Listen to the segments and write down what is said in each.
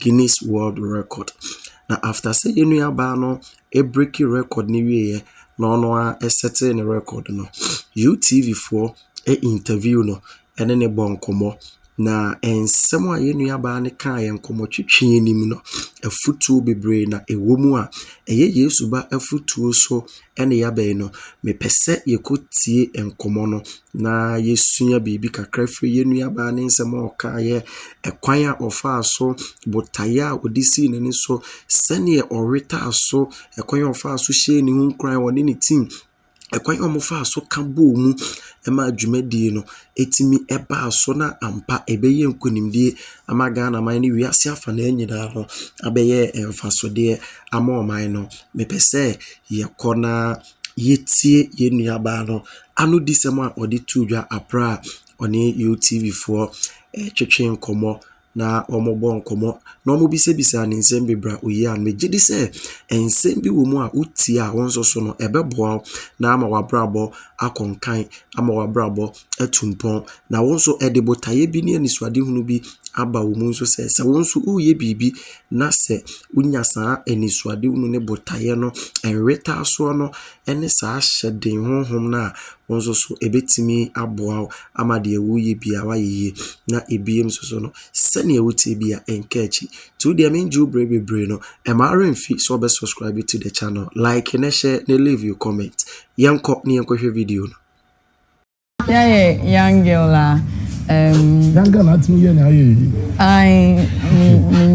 Guinness World Record. Now after say you aba no a breaking record ni wie no a setting a record no UTV4 a interview no ene ne bon komo na ensem a yenu aba ne kan ye nkomo twetwe nim no afutuo bebre na ewomu a eye Yesu ba afutuo so ene yabe no mepese yekotie enkomo no na yesunya bibi kakra firi yenu aba ne nsem o ka ye ekwan a ofa so botaya odisi ne so sene orita so ekwan ofa so hye ni hunkran woni ne team ekwan omofa so kabo mu ema adwumadi no etimi eba so na ampa ebeye nkonimdie amaga na man ni wiase afa na anyina no abeye emfasode ama oman no mepese yekona yetie yenuaba no anu disema odi tudwa apra oni UTV4 twetwe nkomo na omobon komo na omobisebisa ne nsem bebra oyi an megidi se ensem bi wo mu a uti a wonso so no ebeboa na ama wabrabo akonkan ama wabrabo etumpon na wonso edebotaye bi ne anisuade hunu bi aba wo mu nso se wonso uye bibi na se unya saa anisuade hunu ne botaye no enreta so no ene saa hyeden honhom na wonso so ebetimi aboa ama de wuye bia waye na ebiem so no sene wuti bia enkechi to the menju brebe no emaren fi so be subscribe to the channel, like and share and leave your comment. Yanko ni yanko video no. Yeah, young girl young girl at me na you. I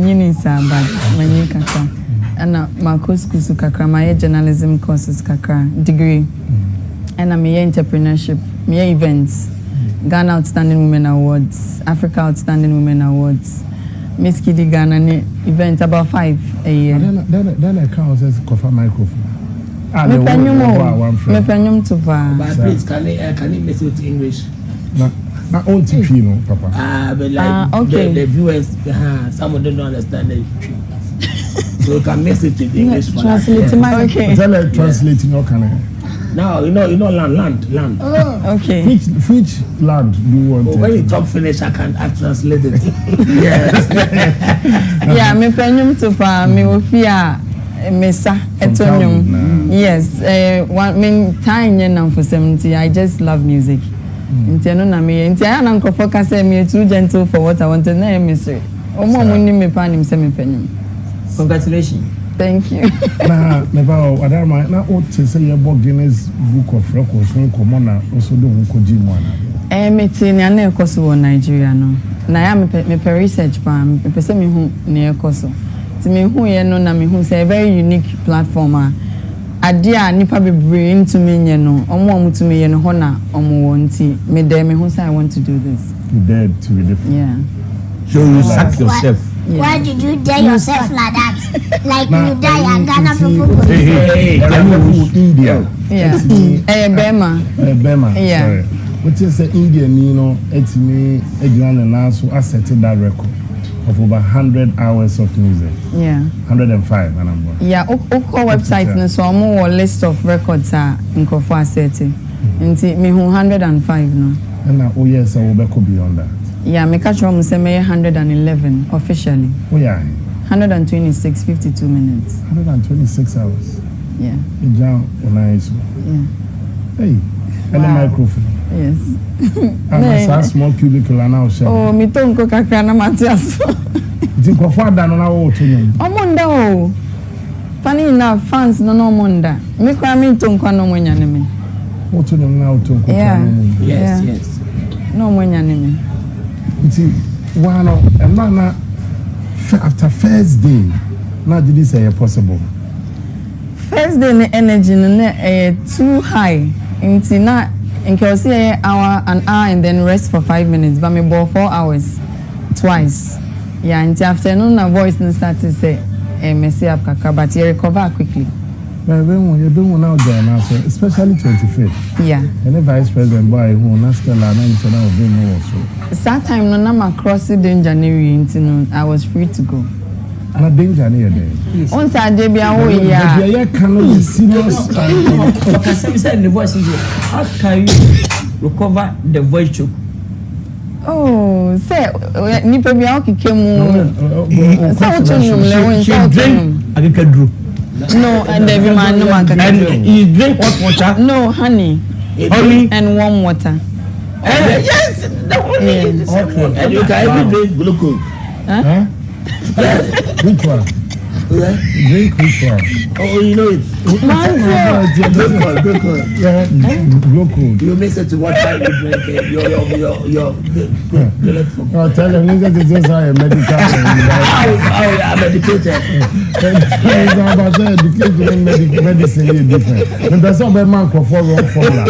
ni but many kakra. And my course kakra, my journalism courses kakra degree. And I'm entrepreneurship, my events. Ghana Outstanding Women Awards, Africa Outstanding Women Awards, Miss Kiddy Ghana event about 5 a year. Then I can't say cover microphone. Me penyum to va. But please, can you mess with English? Not all TP, no, Papa. But like okay. The viewers, some of them don't understand the so you can mess it with English. Translate my okay. Tell her translating your can. Now you know land. Oh, okay. Which land do you want? When you talk Finnish, I can translate it. Yes. Yeah, me penyum to pa me ofia mesa etonyum. Yes. One mean time yen for 70. I just love music. Inteno na me. Intia na nkofo say me too gentle for what I want to na me say. Omo muni me pa nim say me penyum. Congratulations. Thank you. Nah, never. Adama na Oteele say you book Guinness Book of Records. We come on na also do unko ji mo na. Me ti ni ana ekoso wo Nigeria no. Na ya me per research pa me pese me hu na ekoso. Ti me hu ye no na me hu say a very unique platform a ade a nipa bebre into me nye no. Omo to me ye no ho na omo wo nti me there me hu say I want to do this. You dared to be different. Yeah. So you sack yourself. Yes. Why did you dare yourself like that? Like you die and Ghana people. Hey, India. Yeah. Bema. Bema. Yeah. Sorry. What is the Indian, you know, it's me, Adrian and also accepted that record of over 100 hours of music. Yeah. 105 and I'm going. Yeah, Oko website no so more list of records are in Kofu Asete. Nti me 105 no. And now oh yes, I will be beyond that. Yeah, me catch from say 111 officially. Oh yeah. 126 52 minutes. 126 hours. Yeah. Nice. Yeah. Hey, and the microphone. Yes. I'm a small cubicle and now share. Oh, me tonko kakra na Matias. Think of what done on our to Omonda oh. Funny enough, fans no monda. Me kwa me tonko no mwenya neme. What to now to Yes. No mwenya neme. See, one and now after first day, now did this say possible? First day the energy too high. Into na in say an hour and then rest for 5 minutes. But me bought 4 hours twice. Yeah, until afternoon a voice start to say messy up kaka, but you recover quickly. But when you're doing now there now, especially 25th. Yeah. And the vice president boy who not still and now being also. That time no na cross the danger near I was free to go. Not danger near there. Once I did be away, yeah. Yeah, cannot be serious. Because some say the voice is how can you recover the voice choke? Oh, say nipa bi a okikemu. Say what you know, she drink akekadru. No, and every man no man can. And you drink hot water? No, honey. Honey and warm water. Yes, that one is okay. And you can even drink glucose. Huh? Which one? Yeah. Drink which one? Oh, you know it. Glucose. Yeah, glucose. You mix it to what time you drink it. Your Oh, tell them this is just a medical. Oh, yeah, medicated. It's about the education medicine is different. And there's some man for wrong formula.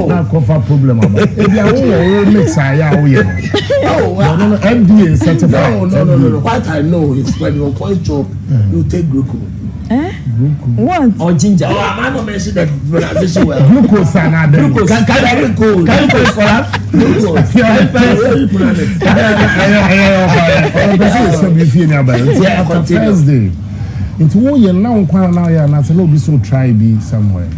Now cover problem about. If you are mix Oh, well. no, FDA certified. No. What I know is when you point job, you take glucose. What? Or ginger. Oh, I'm not mentioning that pronunciation well. Glucose and other. Glucose. Can I glucose? Can you for us? Glucose. Thursday. It's one year now. Now, and I said, no, be so try be somewhere.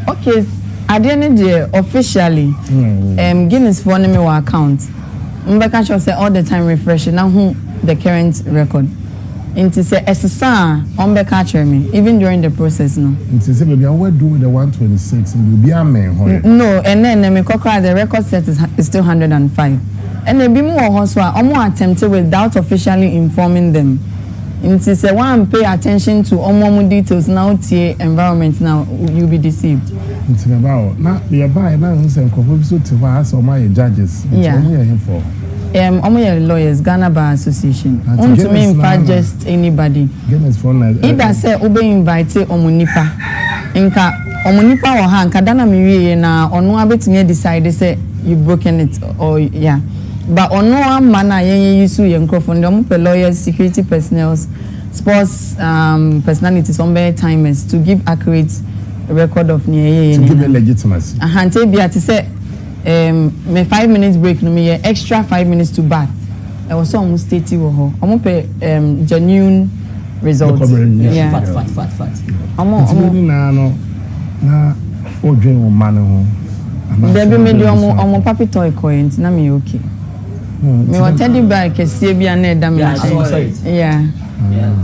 Okay. At the end of the day, officially, Guinness for me account. Mbeka should say all the time refreshing. Now who the current record. Into say SSR Mbeka me even during the process no. Into say baby I will do with the 126 and you'll be a man. No, and then me the record set is still 105. And they be more also more attempted without officially informing them. Into say one pay attention to more details now environment now you'll be deceived. It's about not be a buy now and coffee so to us or my judges. Yeah. For. Lawyers, Ghana Bar Association. Want to me invite just anybody. Either say ube invite omunipa. Inka omunipa or hanka dana miwi na onu abetime decide say you broken it or yeah. But ono amana yen use yen microphone dem pe lawyers, security personnel, sports personalities on bear timers to give accurate record of near to give legitimacy. Ahante bia to say me 5 minutes break no me extra 5 minutes to bath. I was almost 30 wo ho. Omo pe genuine results. Yeah. Fat. Omo na no na odwen o man ho. There be me omo papi toy coins na me okay. Me want teddy bear kese bia na da me. Yeah.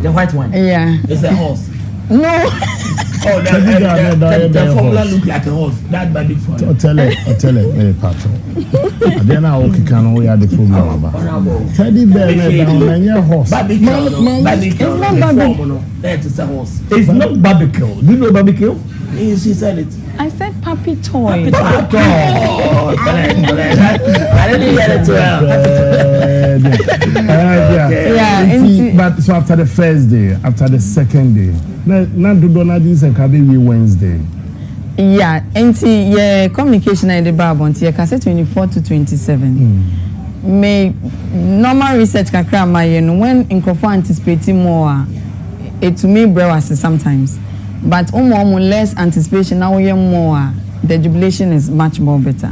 The white one. Yeah. It's a horse. No. Oh, the formula look like a horse. That by big one. Oteele, patron. And then I okay can we had the problem about. Teddy bear down your horse. Barbecue. It's not barbecue. That is a horse. It's not barbecue. Do you know barbecue? She said it. I said puppy toy. I didn't hear it well. Yeah. But so after the first day, after the second day, now do Donald's and Kabi Wednesday. Yeah, yeah, communication I the Bible until cassette 24 to 27. May normal research kakra my when incorporate anticipating more it to me brewers sometimes. But less anticipation now we more the jubilation is much more better.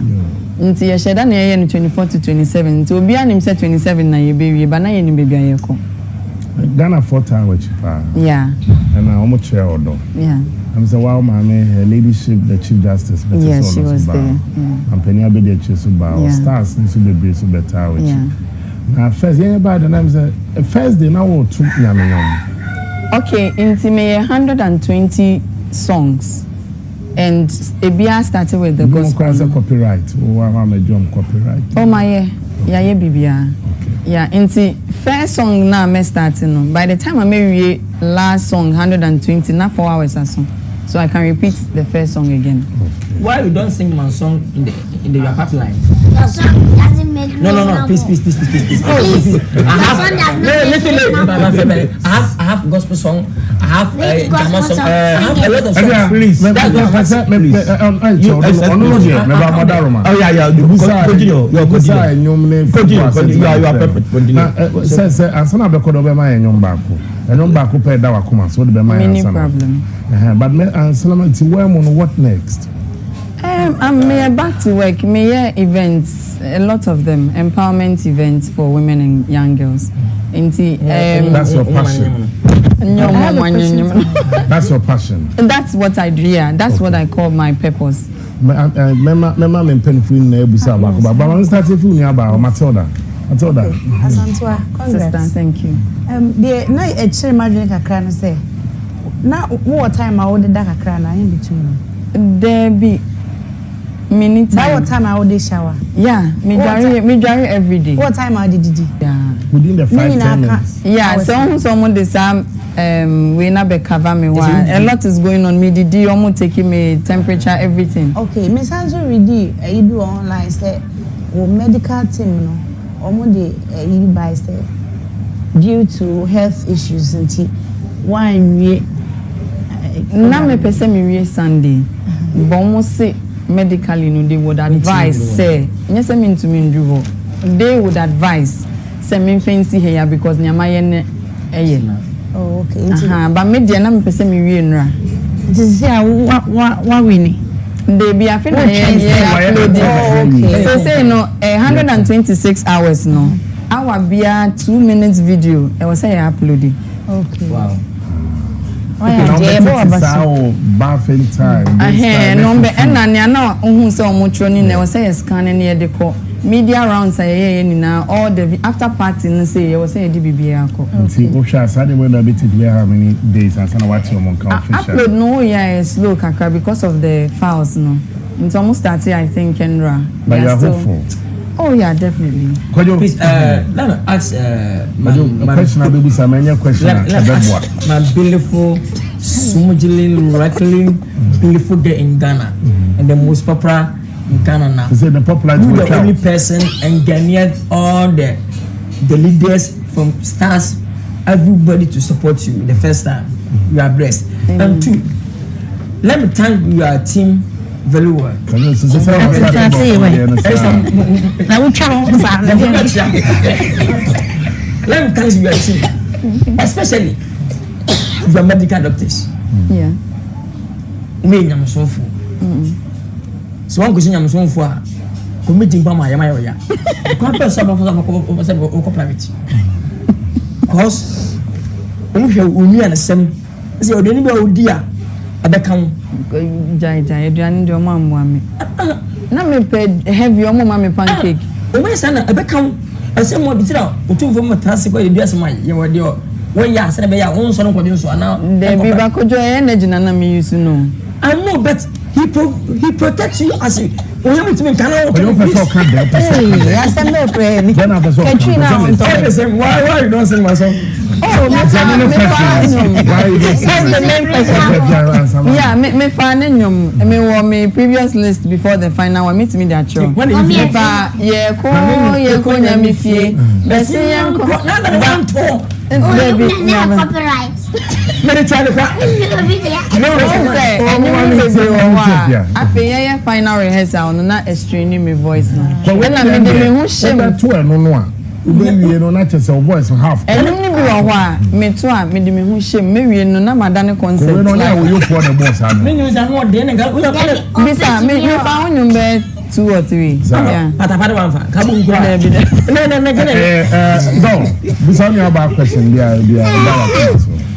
Until you share that 24 to 27. To be an him said 27 na you baby, but now you baby ayeko. Ghana 4 hours cheaper. Yeah. And I almost chair order. Yeah. I'm saying wow, my her ladyship, the Chief Justice. Yeah, she was there. And Penny Abe the Chisuba. Stars need to be so better. Yeah. Now first, yeah, but then I'm saying first day now we took Yaminom. Okay, intimate 120 songs, and Ebia started with the gospel. Copyright. Oh, I'm a drum copyright. Oh my yeah, Bibia. Yeah, inti first song now me starting. By the time I marry last song 120, not 4 hours or so. So I can repeat the first song again. Okay. Why you don't sing my song in the your pipeline? Your song doesn't make No. Please. Please. I have gospel song. I have German song. I have a lot of songs. Please. Oh yeah. Continue. You are perfect. Continue. Says answer be called over my enyom baako. Enyom baako pe da wakoma so de be my answer. Many problem. But me answer what next? I'm back to work. Events, a lot of them, empowerment events for women and young girls. That's your passion. That's your passion. That's what I do. Yeah, that's what I call my purpose. Mema me penful na ebusa ba ko ba. Ba man start fu ni aba Matilda. Asantewaa, congrats. Thank you. The na e chere madwene kakra no say. Na what time I would da kakra na in between. There be minute time. By what time I would shower? Yeah, me dry every day. What time I did? Yeah. Within the 5-10 minutes. Yeah, someone the same we na be cover me one. A lot is going on. Me did almost taking me temperature, everything. Okay, Miss Hanzo ready. You do online say or medical team no. Almost you buy say due to health issues until one we na me person me Sunday. But almost say medically no they would advise say yes I mean to me do they would advise say me fancy here because nyama yen oh okay but me dey na me person me wie nra it is say what winning they be afin okay so say no 126 hours no our bia 2 minutes video I was say uploaded okay wow bathing time. Number and na ohun say omo ni na say scan na de ko media rounds say na all the after party no say you say di bibia ko. See Osha Asare when that bit how many days and sana what your mon can official. Upload no slow kakra because of the files no. It's almost started I think Kendra. But you are hopeful. Oh yeah, definitely. Please, let me ask my question. I baby some any question. My beautiful, smoothly, rattling, beautiful girl in Ghana, and the most popular in Ghana now. You say the popular. You the only person and Ghanaian, all the leaders from stars, everybody to support you. The first time you are blessed, and two, let me thank your team. Very well. Let me thank you, especially your medical doctors. Yeah. Me, I'm so full. So one question, I'm so full. Committing by my Yamaya. Compare some of private. Because when you and the same, so the neighbor would dear. Abekam jai aduane de omo amoame na me pe heavy omo ma me pancake o me sana abekam ase mo bitira otumfo mo trase kwa de asema ye wode o when ya ase be ya won so no kwode so ana de bi ba kojo energy na me use no I know but he protects you as you when you meet me can I you person can there person I stand no pray me then I person why you don't sing my song oh me fan why you don't sing the main person yeah me fan nyom me wo me previous list before the final one meet me that show when you fa ye ko nya me fie be se ye ko na one tour baby copyright. Many try to No, I feel final rehearsal na extreme me voice now. When I me who shame to no we no na chese voice half. Enum ni bi wo ho a me to a me de me hu shame me wie no na madane concept. We no na we you for the boss am. Me news and what dey na ga. Bisa me fa wonyum be 2 or 3. Yeah. Patapade wan fa. Kabu ngura. No. No. Bisa me about question dia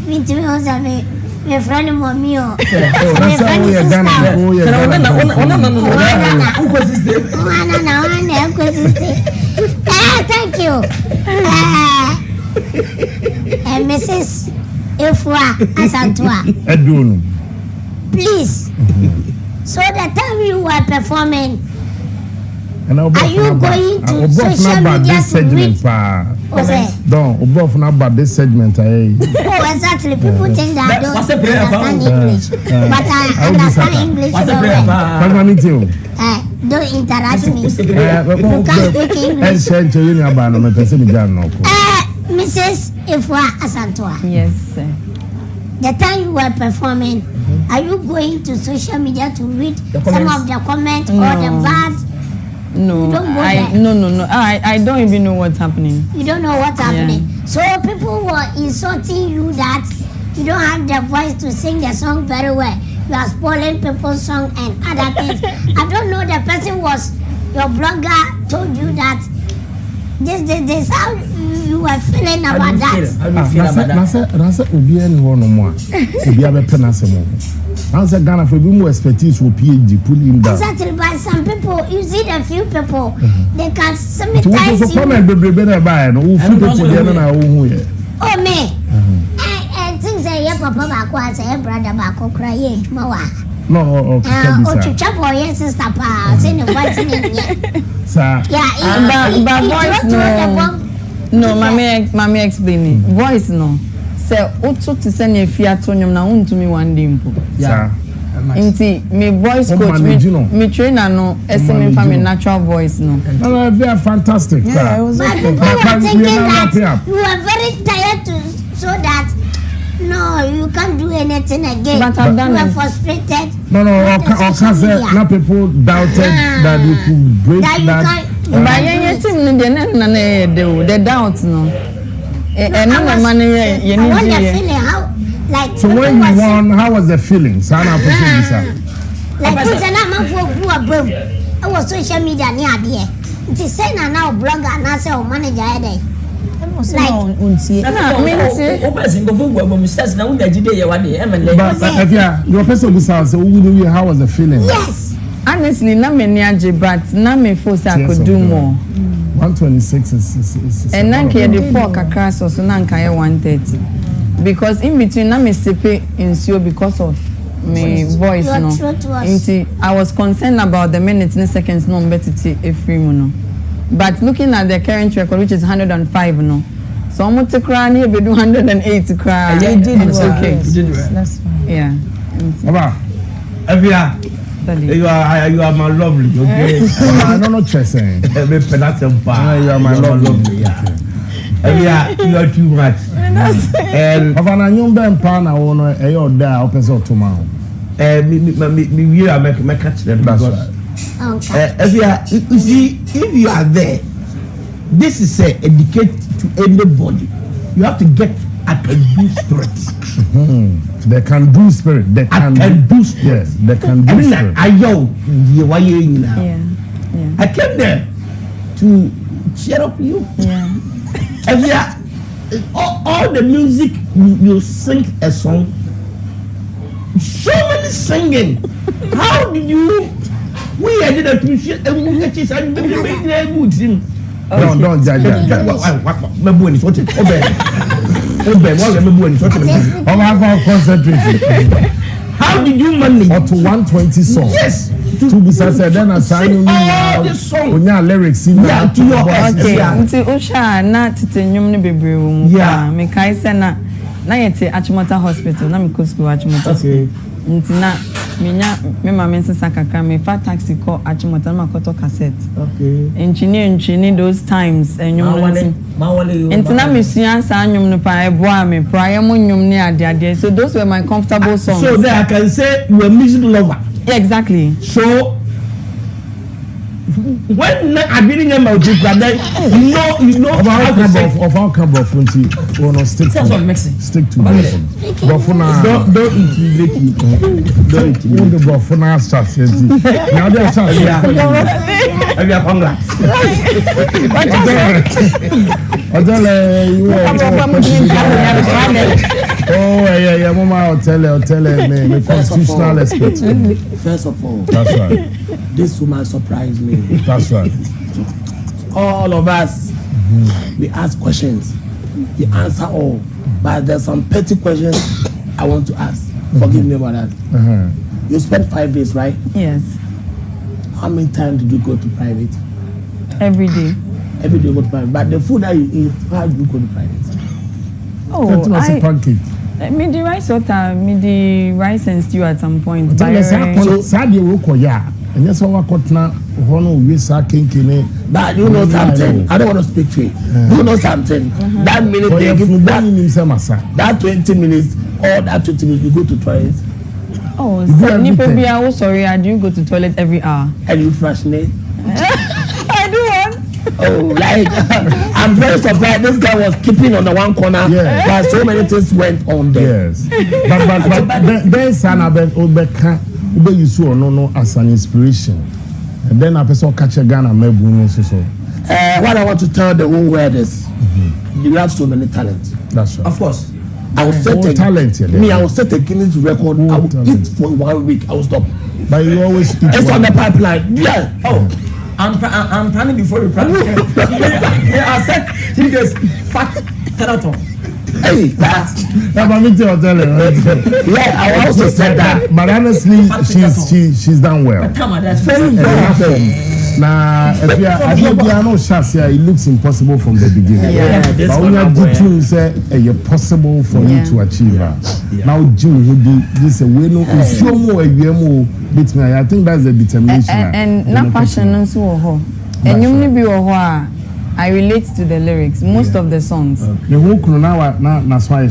Me too also me friend mommy o. That's how we are done. Thank you. Mrs. Afua Asantewaa. Edunu. Please. So the time you were performing, are you going to social media to read? Don't above about this segment. Oh, exactly. People think that I don't understand English, but I understand English very well. Don't interrupt me. You can't speak English. Mrs. Afua Asantewaa. Yes, sir. The time you were performing, are you going to social media to read some of the comments or the bad? No, I don't even know what's happening. You don't know what's happening. So people were insulting you that you don't have the voice to sing the song very well. You are spoiling people's song and other things. I don't know, the person was your blogger told you that This how you were feeling about that. How do you feel about that? Nasa obi any one no more. Obi abepe na semo. Nasa Ghana for be more expertise for PhD pull him down. Exactly, but some people, you see the few people, they can sometimes so comment bebrebe na buy no. Who few people dey na who here. Oh me. And things say your papa ba ko say your brother ba ko cry edwuma wa. No, Ochicha boy yes sister pa, say no voice ni. Sir. Yeah, but voice no, mommy explaining. Voice no. Say otu to send a fiat to nyom na untumi one day mpo. Yeah. Inti me voice coach me trainer no estimate for me natural voice no. No, they are fantastic. Yeah, it was but okay. people were thinking that you are very tired to so that no, you can't do anything again. But I've done you are it. frustrated. No, now people doubted that we could break that. But yeah, team no the doubt no. And no money you I want the need. feeling how like So when you won, how was the feeling? Sana like put an amount for who are broke. I was social media near there. It is saying now blogger and I say manager headache. Like your person was say how was the feeling? Yes. Honestly, na me niaje but na me force I could do more. 126 is And na nke the 4 kakra so na nka 130. Because in between na me sipe insure because of my voice no. I was concerned about the minutes and seconds no mbetiti every no. But looking at the current record which is 105 no. So I'm to cry near be 108 cry. You did it's well. okay. Yes. That's fine. Yeah. Baba, Evia, you are my lovely, okay? no chasing. You are my lovely. Evia, you are too much. And of an onion ben pan, I want a your da opposite tomorrow. Me are make catch them. That's right. Evia, you see, if you are there, this is a educate to anybody. You have to get a can-do spirit. They can do spirit. They can do spirit. Yes, they can do spirit. Yeah. I came there to cheer up you. Yeah. Evia, all the music you sing a song. So many singing. How did you? We did appreciate and we get it and we made good thing. Don't judge. My boy is what it. How did you manage? Up to 120 songs. Yes. To be said, then I sang all the songs. When you lyrics in yeah, to your okay. Until Usha na tete nyum ne bebre wo mu. Yeah. Me kai se na yete Achimota Hospital na me go school Achimota. Okay. Ntina me mama nsesa kakra me fa taxi call Achimota na makoto cassette. Okay. Enchini those times enyum ntina me sua sa anyum no pa eboa me prayer mo nyum ne ade so those were my comfortable songs. So there I can say you are a music lover. Yeah, exactly. So when I didn't know about it, you know of our cover of fronty, we no stick to but for now, don't intimidate. Don't the but for now start saying now they start have you congrats. Oteele, yeah, Mama Oteele, me constitutional expert. First of all, that's right. This woman surprised me. That's right. All of us, we ask questions. You answer all. But there's some petty questions I want to ask. Forgive me about that. You spent 5 days, right? Yes. How many times did you go to private? Every day. Every day you go to private. But the food that you eat, how do you go to private? Oh, I pancake. Me the rice water, me the rice and stew at some point. So Sadia Rokoya, and that's how I got now. Hono we sa kinkini. But you know something. I don't want to speak to you. You know something. That minute they give that 20 minutes or that 20 minutes you go to toilet. Oh, so Nipobia, sorry, I do go to toilet every hour. And you fractionate? I do one. Oh, like I'm very surprised. This guy was keeping on the one corner. Yeah. But so many things went on there. Yes. but there's an about Obeka Ube Yusu or no as an inspiration. And then a person catch a gun and maybe so. what I want to tell the whole world is, you have so many talents. That's right. Of course. I will set a talent. I will set a Guinness record. I will eat for 1 week. I will stop. But you always eat. It's on the pipeline. Yeah. Oh, I'm planning before you plan. I said 3 days fat marathon. Hey, that's. Yeah, I also said that. But honestly, she's done well. Come on, that's Very well. Now, if you are no Shasia, it looks impossible from the beginning. Yeah, this but when you say it's possible for you to achieve that. Now, June would do this way. No, show more beat me. I think that's the determination. And not passion and so and you may be I relate to the lyrics, most of the songs. The whole now na swai.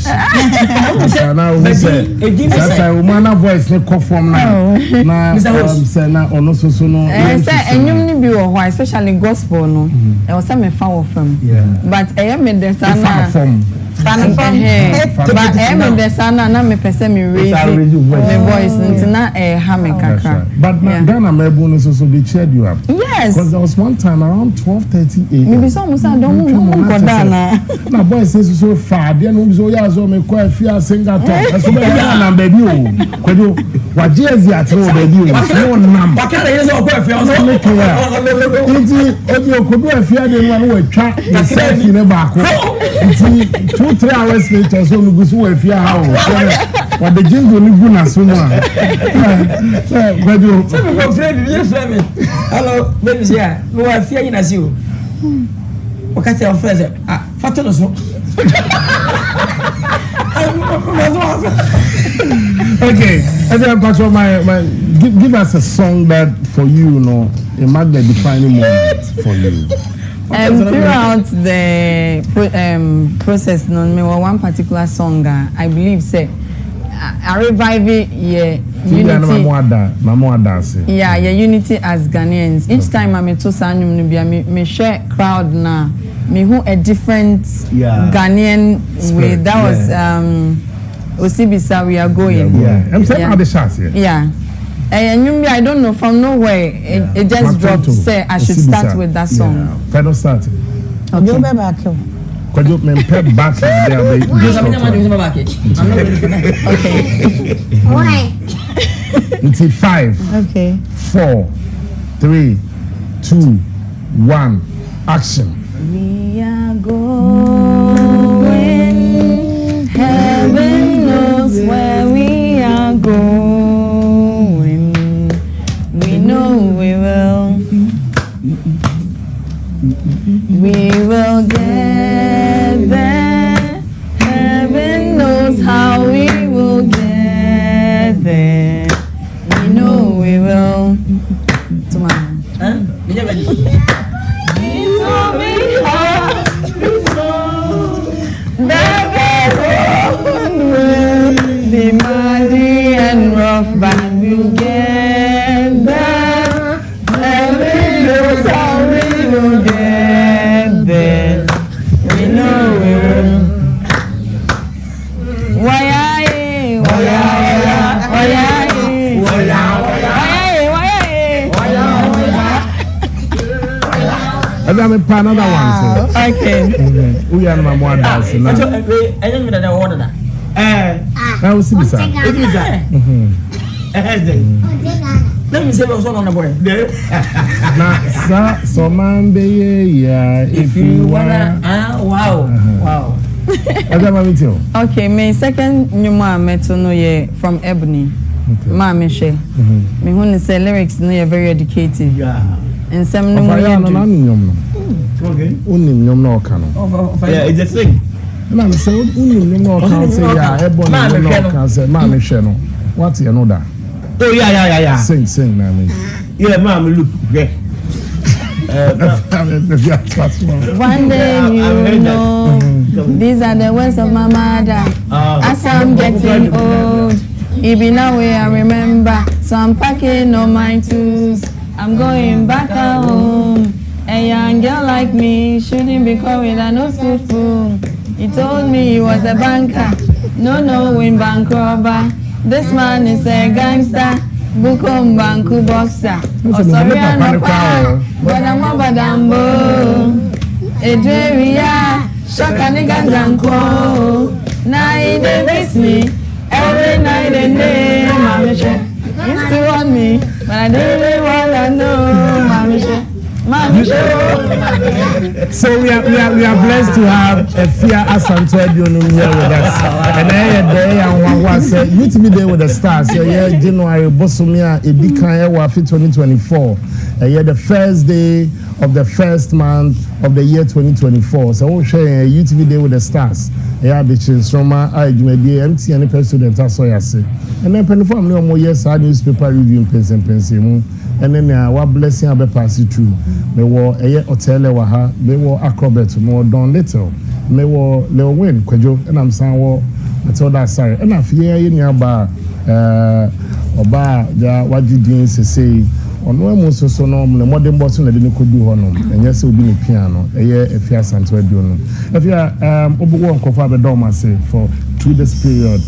Now we say that I woman voice ne come from now. Na say na ono so no. Say enyum ni bi wo ho, especially gospel no. E wo say me fa wo fam. But I am the sana. But I am the sana na me pese me raise my voice ntina ha me kakra. But Ghana Mebu no so they cheered you up. Yes. Because there was one time around 12:30 a.m. Maybe some say don't go down na boy says so far there no so ya so me kwa fia singer talk. So be na baby o. Kwedo wa jezi atro baby o. No nam. Wa kana yeso kwa fia so me kwa. Nti obi okodo afia de no wa twa selfie ne ba ko. Nti 2-3 hours later so me gusu wa fia ha o. Wa de jingo ni gu na so no a. So kwedo. So me go friend me. Hello, baby here. Me wa fia ina si o. Wakati ya friends fato no so. Okay, give us a song that for you know it marked the defining moment for you. Throughout the process, no, me one particular song I believe say I revive it, yeah, unity. Yeah, unity as Ghanaians. Each time I'm to Sanyum, me share crowd na. Me who a different Ghanaian way. That was Osibisa we are going. Yeah, I'm saying how the shots here. Yeah. And I don't know from nowhere it just dropped. Say I should start with that song. Final start. Okay. Could you pep back there? I'm not ready for that. Okay. Why? Until 5. Okay. 4, 3, 2, 1. Action. We are going. Heaven knows where we are going. We know we will. We will get there. Heaven knows how we will get there. We know we will. Tomorrow. It will be hard. The road will be muddy and rough, but we'll get there. Heaven knows how we will get there. We know we will. I'm another one. Okay. We are my one dancing now. I don't know that order that. I will see this. Let me say what's on the boy. Now, so man, if you wanna. Wow. Okay, my second Numa Metono ye from Ebony. Mama she. Me who say lyrics no very educated. Yeah. And some no okay. Yeah, it's a thing. And I'm saying, what's your know? Oh, yeah. Sing, I mean. Yeah, ma'am, look. One day you know, these are the words of my mother. As I'm getting old, even now I remember. So I'm packing all my tools. I'm going back home. A young girl like me shouldn't be coming a no school fool. He told me he was a banker, no in bank robber. This man is a gangster. Bukom banku boxer. Sorry anokwa. Badamo badambo. Edreria. Shakani ganganko. Na they miss me every night and day. Mamisha. You still want me, but I don't really wanna know. Mamisha. So we are blessed to have Afua Asantewaa here with us. And I was you to be there with the stars. Yeah, January Bosomia Edikan Wafi 2024. Yeah, the first day of the first month of the year 2024. So we'll share you to be there with the stars. Yeah, the Chinsoma, I Jumedi, MT and the president as I say. And then penifam no more years newspaper review pension. And then what blessing I pass it through. Me wo Oteele wa ha, me wo Akrobeto, me wo Don Little, me wo Lilwin Kwejo, and I'm saying wo Matilda Asare. And I fear you nearby oba ja wajidin say ono emu so no me modern boss na de ne kodu ho no enye se obi ne piano Afua Asantewaa dio no Afua obo wo nkofo abedom ase for through this period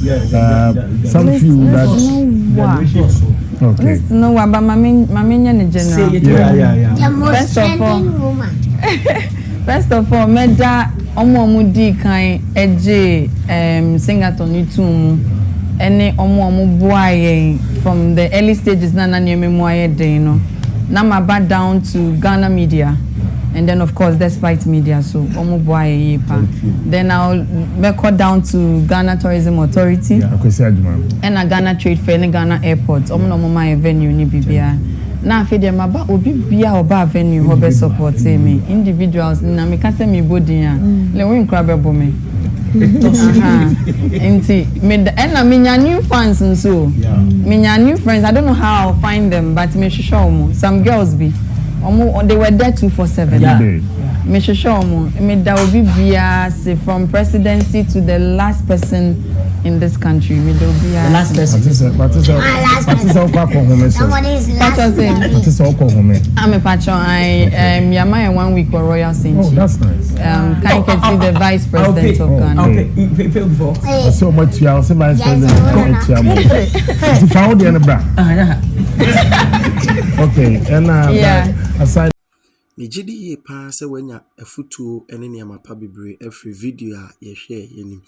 some few that okay no wa ba mama nya general first of all meda omo di kan eje singaton itum ene omo boaye from the early stages na nyeme dey no na ma back down to Ghana media and then of course despite media so omo boaye pa then I'll make down to Ghana Tourism Authority and Ghana Trade Fair and Ghana Airport omo no my venue ni bibia na afi dem aba obi bia oba venue ho be support me individuals na me ka say me body a le win kra be bo me Inti and I mean new fans and so new friends. I don't know how I'll find them, but me show some girls be they were there 247. Me show me that will be say from presidency to the last person in this country. Me will be the last person. Somebody is last. I'm a patron. I am Yama 1 week for Royal Saint. Oh, that's nice. Can see the vice president of Ghana. Okay. So much you also vice president. If I would the bra. Okay, and aside Mejidi ye pa se wanya afutuo ene ne amapa bebre every video a ye share yenim.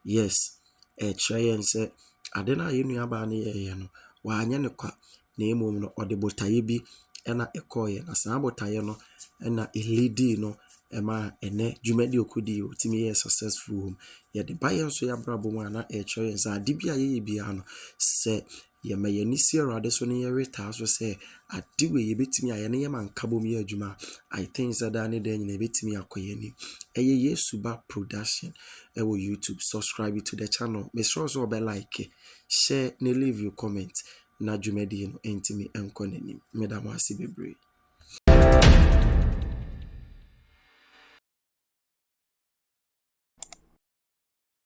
Yes, chire se ade na ye nuaba ne ye no wa anya ne kwa na emom no ode botaye bi ena ekoye na san botaye no ena elidi no ema ene dwumadi okudi otimi ye successful ye de baye so ya brabo mu ana chire se ade bia ye bia no se ye ma ye ni si erade so ne ye reta so se ade we ye betimi aye ne ye man kabom ye adwuma I think that dane de nyina betimi akoye ni eye Yesuba production ewo YouTube. Subscribe to the channel, make sure so be like, share, ne leave your comment na dwumadi no entimi enko nanim. Medam wasi bebre.